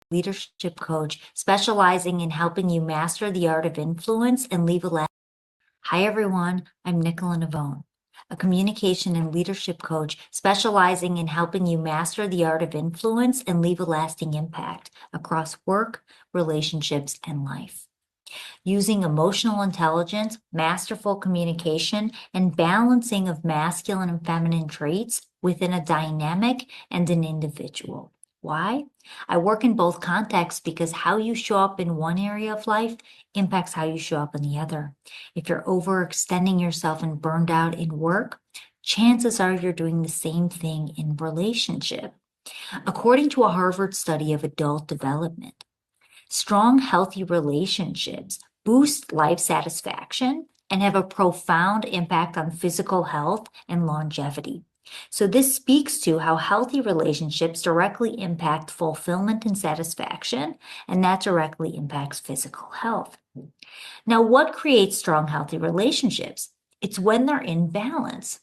leadership coach specializing in helping you master the art of influence and leave a lasting. Hi, everyone. I'm Nicola Navone, a communication and leadership coach specializing in helping you master the art of influence and leave a lasting impact across work, relationships, and life. Using emotional intelligence, masterful communication, and balancing of masculine and feminine traits within a dynamic and an individual. Why? I work in both contexts because how you show up in one area of life impacts how you show up in the other. If you're overextending yourself and burned out in work, chances are you're doing the same thing in relationship. According to a Harvard study of adult development, strong, healthy relationships boost life satisfaction and have a profound impact on physical health and longevity. So this speaks to how healthy relationships directly impact fulfillment and satisfaction, and that directly impacts physical health. Now, what creates strong, healthy relationships? It's when they're in balance.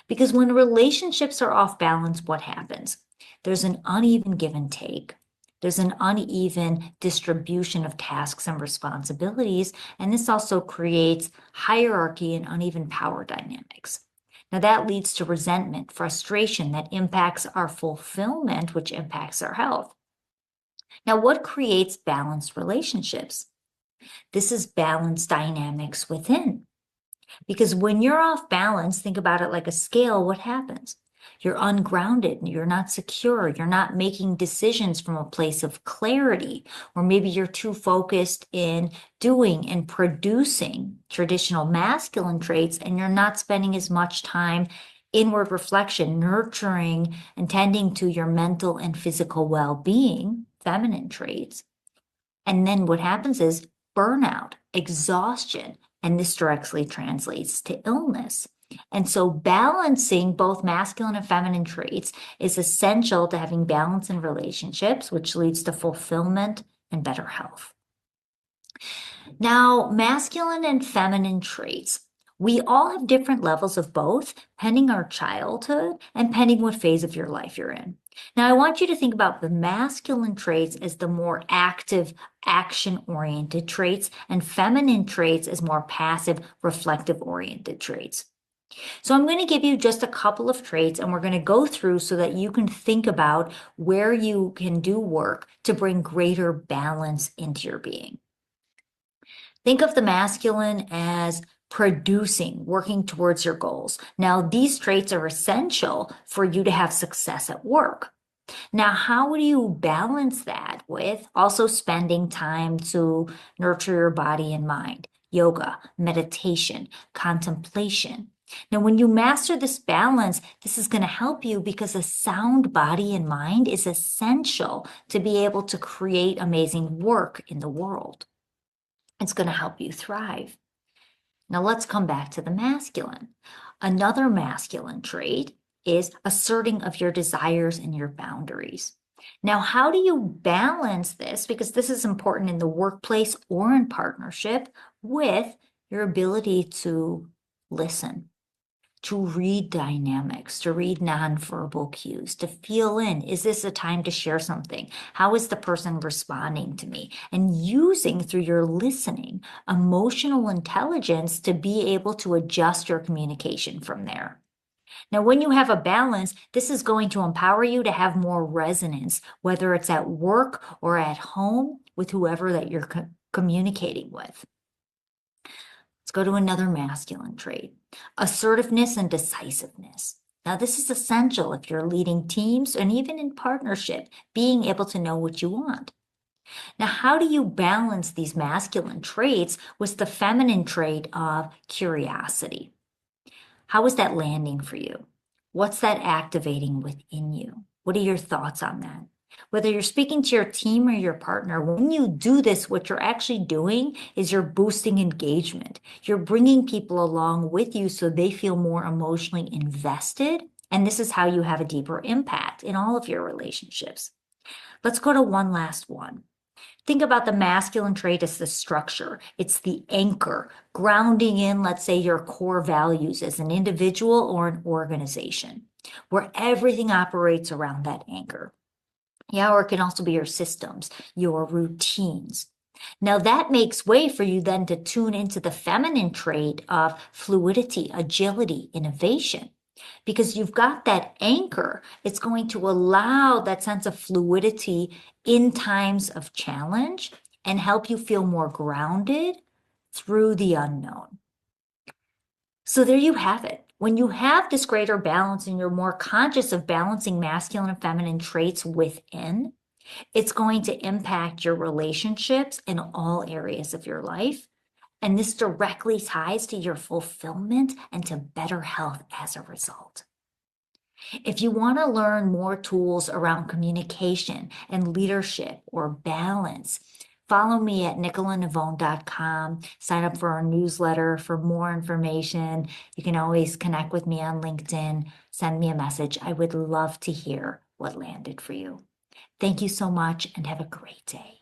Because when relationships are off balance, what happens? There's an uneven give and take. There's an uneven distribution of tasks and responsibilities, and this also creates hierarchy and uneven power dynamics. Now that leads to resentment, frustration that impacts our fulfillment, which impacts our health. Now, what creates balanced relationships? This is balanced dynamics within. Because when you're off balance, think about it like a scale, what happens? You're ungrounded, you're not secure, you're not making decisions from a place of clarity, or maybe you're too focused in doing and producing traditional masculine traits, and you're not spending as much time inward reflection, nurturing and tending to your mental and physical well-being, feminine traits. And then what happens is burnout, exhaustion, and this directly translates to illness. And so balancing both masculine and feminine traits is essential to having balance in relationships, which leads to fulfillment and better health. Now, masculine and feminine traits. We all have different levels of both, pending our childhood and pending what phase of your life you're in. Now, I want you to think about the masculine traits as the more active, action-oriented traits, and feminine traits as more passive, reflective-oriented traits. So I'm going to give you just a couple of traits, and we're going to go through so that you can think about where you can do work to bring greater balance into your being. Think of the masculine as producing, working towards your goals. Now, these traits are essential for you to have success at work. Now, how do you balance that with also spending time to nurture your body and mind? Yoga, meditation, contemplation. Now, when you master this balance, this is going to help you because a sound body and mind is essential to be able to create amazing work in the world. It's going to help you thrive. Now let's come back to the masculine. Another masculine trait is asserting of your desires and your boundaries. Now, how do you balance this? Because this is important in the workplace or in partnership with your ability to listen, to read dynamics, to read nonverbal cues, to feel in, is this a time to share something? How is the person responding to me? And using through your listening, emotional intelligence to be able to adjust your communication from there. Now, when you have a balance, this is going to empower you to have more resonance, whether it's at work or at home with whoever that you're communicating with. Let's go to another masculine trait, assertiveness and decisiveness. Now, this is essential if you're leading teams and even in partnership, being able to know what you want. Now, how do you balance these masculine traits with the feminine trait of curiosity? How is that landing for you? What's that activating within you? What are your thoughts on that? Whether you're speaking to your team or your partner, when you do this, what you're actually doing is you're boosting engagement. You're bringing people along with you so they feel more emotionally invested. And this is how you have a deeper impact in all of your relationships. Let's go to one last one. Think about the masculine trait as the structure. It's the anchor, grounding in, let's say, your core values as an individual or an organization. where everything operates around that anchor. Yeah, or it can also be your systems, your routines. Now that makes way for you then to tune into the feminine trait of fluidity, agility, innovation. Because you've got that anchor, it's going to allow that sense of fluidity in times of challenge and help you feel more grounded through the unknown. So there you have it. When you have this greater balance and you're more conscious of balancing masculine and feminine traits within, it's going to impact your relationships in all areas of your life. And this directly ties to your fulfillment and to better health as a result. If you want to learn more tools around communication and leadership or balance, follow me at nicolanavone.com. Sign up for our newsletter for more information. You can always connect with me on LinkedIn. Send me a message. I would love to hear what landed for you. Thank you so much and have a great day.